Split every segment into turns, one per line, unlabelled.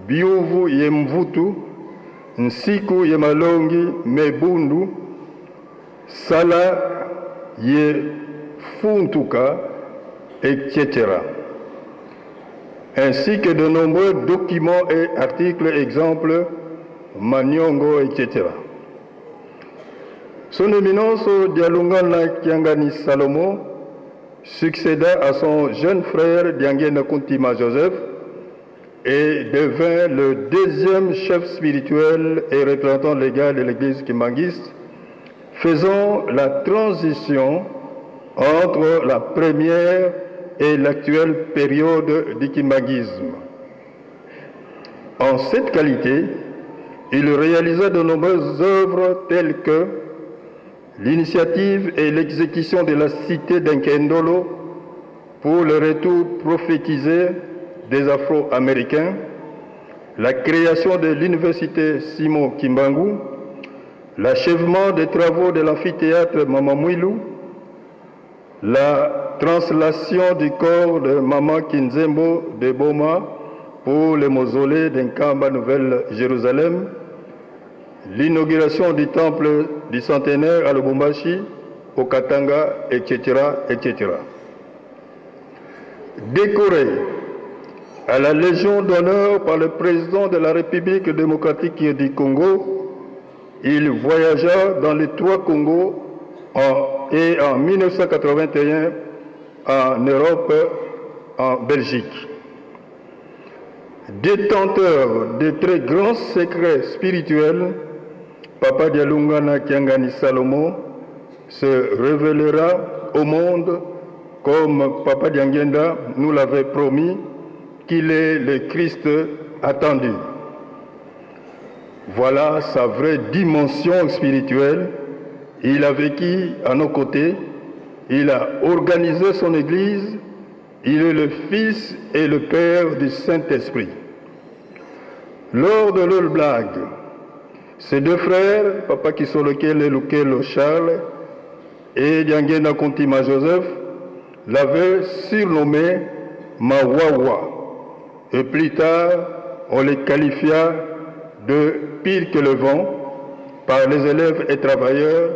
biuvu ye mvutu, nsiku ye malongi mebundu, sala ye funtuka, etc. Ainsi que de nombreux documents et articles, exemples, Manyongo, etc. Son éminence Dialungana Kiangani Salomo succéda à son jeune frère Diangena Kuntima Joseph et devint le deuxième chef spirituel et représentant légal de l'église kimbangiste, faisant la transition entre la première et l'actuelle période du kimbangisme. En cette qualité, il réalisa de nombreuses œuvres telles que l'initiative et l'exécution de la cité d'Enkendolo pour le retour prophétisé des Afro-Américains, la création de l'université Simon Kimbangu, l'achèvement des travaux de l'amphithéâtre Mamamouilou, la translation du corps de Maman Kinzembo de Boma pour le mausolée d'Enkamba Nouvelle-Jérusalem, l'inauguration du temple du centenaire à Lubumbashi, au Katanga, etc., etc. Décoré à la Légion d'honneur par le président de la République démocratique du Congo, il voyagea dans les trois Congos et en 1981 en Europe, en Belgique. Détenteur de très grands secrets spirituels, Papa Dialungana Kiangani Salomo se révélera au monde comme Papa Diangenda nous l'avait promis, qu'il est le Christ attendu. Voilà sa vraie dimension spirituelle. Il a vécu à nos côtés, il a organisé son Église, il est le Fils et le Père du Saint-Esprit. Lors de leur blague, ses deux frères, Papa Kisolokele Lukelo Charles et Diangena Kuntima Joseph, l'avaient surnommé Mawawa. Et plus tard, on les qualifia de pire que le vent par les élèves et travailleurs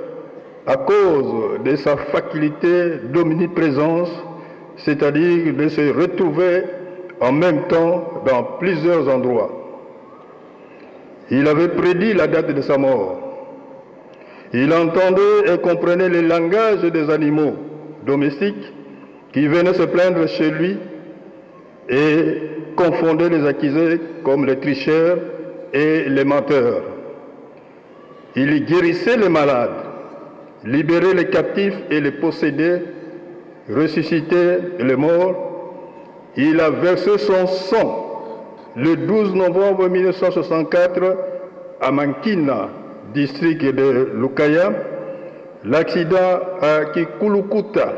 à cause de sa faculté d'omniprésence, c'est-à-dire de se retrouver en même temps dans plusieurs endroits. Il avait prédit la date de sa mort. Il entendait et comprenait le langage des animaux domestiques qui venaient se plaindre chez lui et confondait les accusés comme les tricheurs et les menteurs. Il guérissait les malades, libérait les captifs et les possédés, ressuscitait les morts. Il a versé son sang le 12 novembre 1964 à Mankina, district de Lukaya, l'accident à Kikulukuta,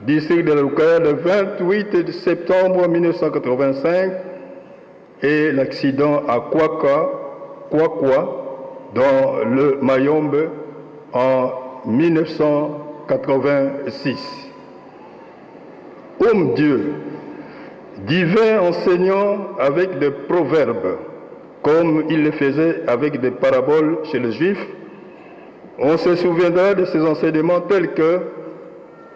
district de Lukaya, le 28 septembre 1985, et l'accident à Kwakwa, dans le Mayombe, en 1986. Homme Dieu, divin enseignant avec des proverbes, comme il le faisait avec des paraboles chez les Juifs, on se souviendra de ses enseignements tels que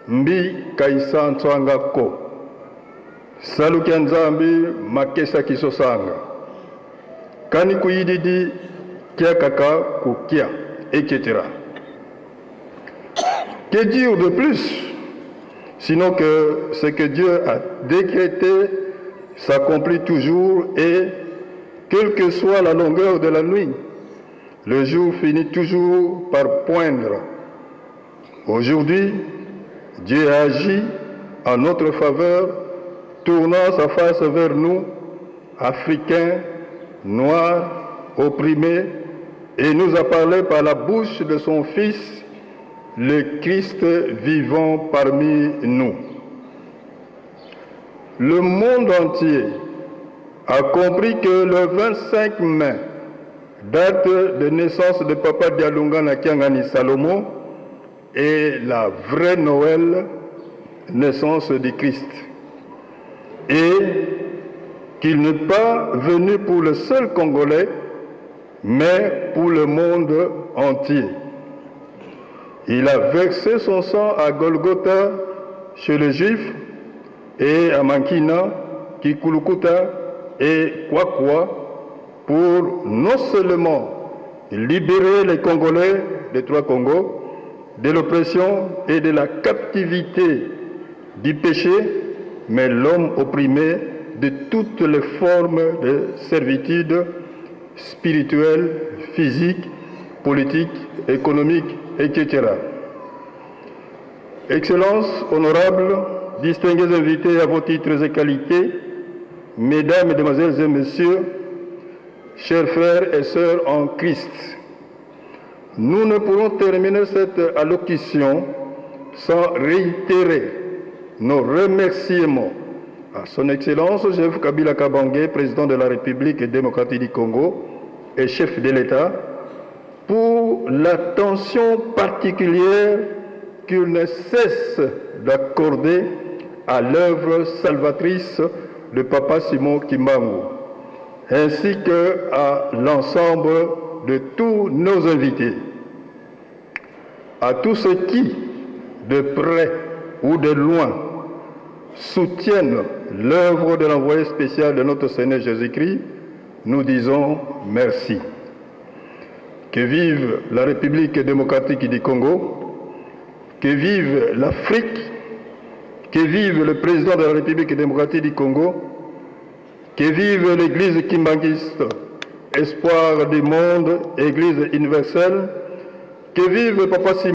Mbi Kaisa Ntswanga Ko, Salukia Nzambi Makesa Kisosanga, Kani Kuyididi Kia Kaka Kukia, etc. Que dire de plus, sinon que ce que Dieu a décrété s'accomplit toujours et, quelle que soit la longueur de la nuit, le jour finit toujours par poindre. Aujourd'hui, Dieu agit en notre faveur, tournant sa face vers nous, Africains, Noirs, opprimés, et nous a parlé par la bouche de son Fils, le Christ vivant parmi nous. Le monde entier a compris que le 25 mai, date de naissance de Papa Dialungana Kiangani Salomo, est la vraie Noël, naissance du Christ. Et qu'il n'est pas venu pour le seul Congolais, mais pour le monde entier. Il a versé son sang à Golgotha chez les Juifs et à Mankina, Kikulukuta et Kwakwa pour non seulement libérer les Congolais des trois Congos de l'oppression et de la captivité du péché, mais l'homme opprimé de toutes les formes de servitude spirituelle, physique, politique, économique, etc. Excellences, honorables, distingués invités à vos titres et qualités, mesdames, mesdemoiselles et messieurs, chers frères et sœurs en Christ, nous ne pourrons terminer cette allocution sans réitérer nos remerciements à son Excellence Joseph Kabila Kabange, président de la République démocratique du Congo et chef de l'État, pour l'attention particulière qu'il ne cesse d'accorder à l'œuvre salvatrice de Papa Simon Kimbangu, ainsi qu'à l'ensemble de tous nos invités. À tous ceux qui, de près ou de loin, soutiennent l'œuvre de l'envoyé spécial de notre Seigneur Jésus-Christ, nous disons merci. Que vive la République démocratique du Congo, que vive l'Afrique, que vive le président de la République démocratique du Congo, que vive l'Église kimbanguiste, espoir du monde, Église universelle, que vive Papa Simon.